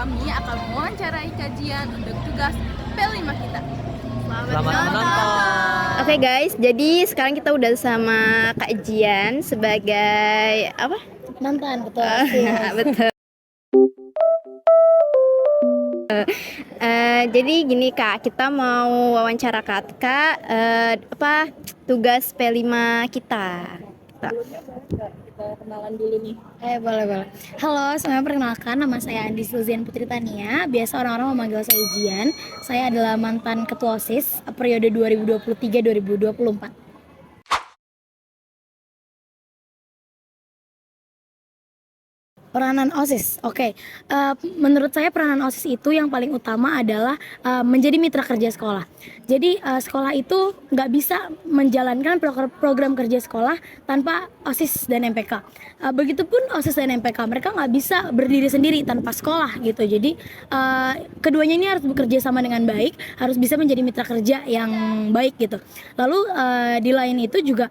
kami akan mewawancarai kajian untuk tugas P5 kita. Selamat menonton. Oke guys, jadi sekarang kita udah sama Kak Jian sebagai apa? Mantan betul. Betul. Jadi gini Kak, kita mau wawancara Kak, apa tugas P5 kita. Kita kenalan dulu nih. Boleh. Halo, semuanya, perkenalkan nama saya Andi Silzian Putri Tania. Biasa orang-orang memanggil saya Jian. Saya adalah mantan ketua OSIS periode 2023-2024. Peranan OSIS, oke. Menurut saya peranan OSIS itu yang paling utama adalah menjadi mitra kerja sekolah. Jadi sekolah itu nggak bisa menjalankan program kerja sekolah tanpa OSIS dan MPK. Begitupun OSIS dan MPK, mereka nggak bisa berdiri sendiri tanpa sekolah gitu. Jadi keduanya ini harus bekerja sama dengan baik, harus bisa menjadi mitra kerja yang baik gitu. Lalu di lain itu juga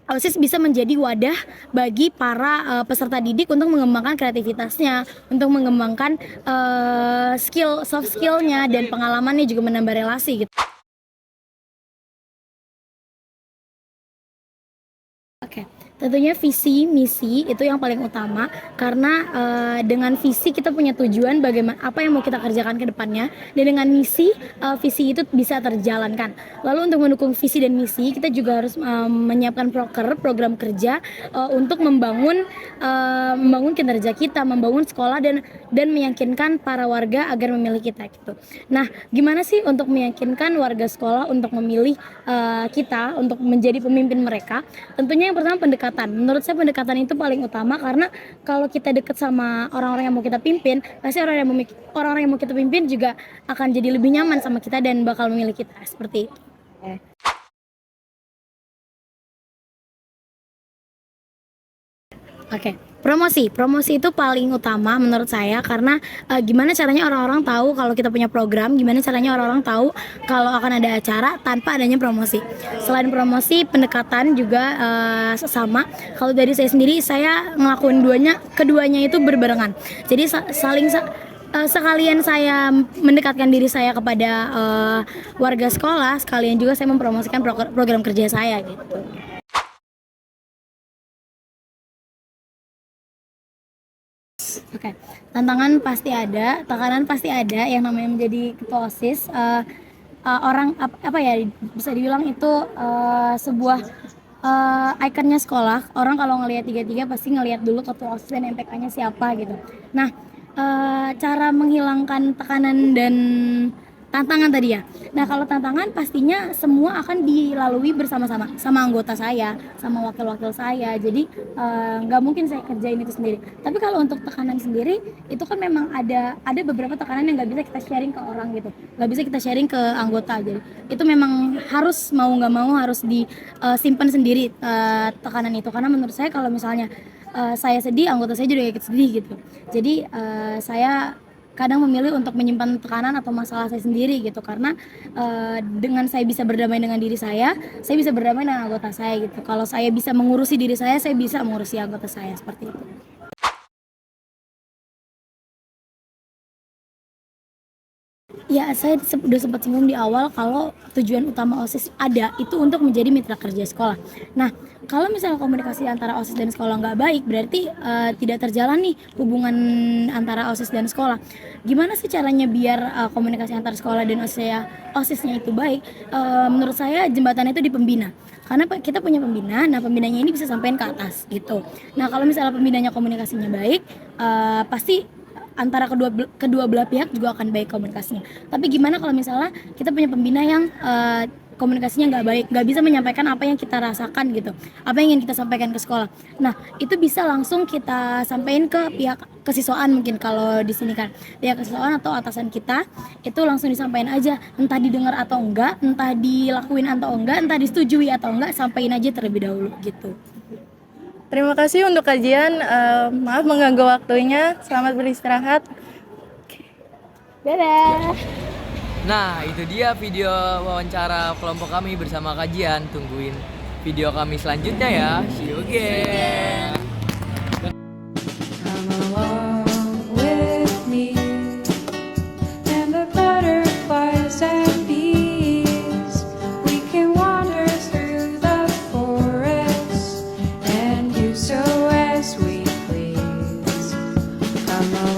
OSIS bisa menjadi wadah bagi para peserta didik untuk mengembangkan kreativitasnya, untuk mengembangkan soft skillnya dan pengalamannya, juga menambah relasi gitu. Oke, tentunya visi misi itu yang paling utama karena dengan visi kita punya tujuan bagaimana apa yang mau kita kerjakan ke depannya, dan dengan misi visi itu bisa terjalankan. Lalu untuk mendukung visi dan misi kita juga harus menyiapkan program kerja untuk membangun kinerja kita, membangun sekolah dan meyakinkan para warga agar memilih kita gitu. Nah, gimana sih untuk meyakinkan warga sekolah untuk memilih kita untuk menjadi pemimpin mereka? Tentunya yang pertama pendekatan. Menurut saya pendekatan itu paling utama karena kalau kita dekat sama orang-orang yang mau kita pimpin, pasti orang-orang yang mau kita pimpin juga akan jadi lebih nyaman sama kita dan bakal memilih kita seperti itu. Oke, promosi itu paling utama menurut saya karena gimana caranya orang-orang tahu kalau kita punya program, gimana caranya orang-orang tahu kalau akan ada acara tanpa adanya promosi. Selain promosi, pendekatan juga sama. Kalau dari saya sendiri, saya ngelakuin keduanya itu berbarengan. Jadi sekalian saya mendekatkan diri saya kepada warga sekolah, sekalian juga saya mempromosikan program kerja saya gitu. Oke, tantangan pasti ada, tekanan pasti ada. Yang namanya menjadi ketua OSIS, orang apa ya bisa dibilang itu sebuah ikonnya sekolah. Orang kalau ngelihat tiga pasti ngelihat dulu ketua OSIS dan MPK-nya siapa gitu. Nah, cara menghilangkan tekanan dan tantangan tadi ya. Nah, kalau tantangan pastinya semua akan dilalui bersama-sama sama anggota saya, sama wakil-wakil saya. Jadi nggak mungkin saya kerjain itu sendiri. Tapi kalau untuk tekanan sendiri itu kan memang ada beberapa tekanan yang nggak bisa kita sharing ke orang gitu, nggak bisa kita sharing ke anggota. Jadi itu memang harus mau nggak mau harus disimpan sendiri tekanan itu, karena menurut saya kalau misalnya saya sedih, anggota saya juga ikut sedih gitu. Jadi saya kadang memilih untuk menyimpan tekanan atau masalah saya sendiri gitu, karena dengan saya bisa berdamai dengan diri saya bisa berdamai dengan anggota saya gitu. Kalau saya bisa mengurusi diri saya bisa mengurusi anggota saya, seperti itu. Ya, saya udah sempat singgung di awal kalau tujuan utama OSIS ada itu untuk menjadi mitra kerja sekolah. Nah, kalau misalnya komunikasi antara OSIS dan sekolah nggak baik, berarti tidak terjalan nih hubungan antara OSIS dan sekolah. Gimana sih caranya biar komunikasi antara sekolah dan OSISnya itu baik? Menurut saya jembatan itu di pembina. Karena kita punya pembina, nah pembinanya ini bisa sampein ke atas gitu. Nah, kalau misalnya pembinanya komunikasinya baik, pasti antara kedua belah pihak juga akan baik komunikasinya. Tapi gimana kalau misalnya kita punya pembina yang komunikasinya nggak baik, nggak bisa menyampaikan apa yang kita rasakan gitu, apa yang ingin kita sampaikan ke sekolah. Nah, itu bisa langsung kita sampaikan ke pihak kesiswaan, mungkin kalau di sini kan pihak kesiswaan atau atasan kita, itu langsung disampaikan aja, entah didengar atau enggak, entah dilakuin atau enggak, entah disetujui atau enggak, sampaikan aja terlebih dahulu gitu. Terima kasih untuk kajian, maaf mengganggu waktunya, selamat beristirahat. Dadah. Nah, itu dia video wawancara kelompok kami bersama kajian. Tungguin video kami selanjutnya ya. See you again. Come along with me. lama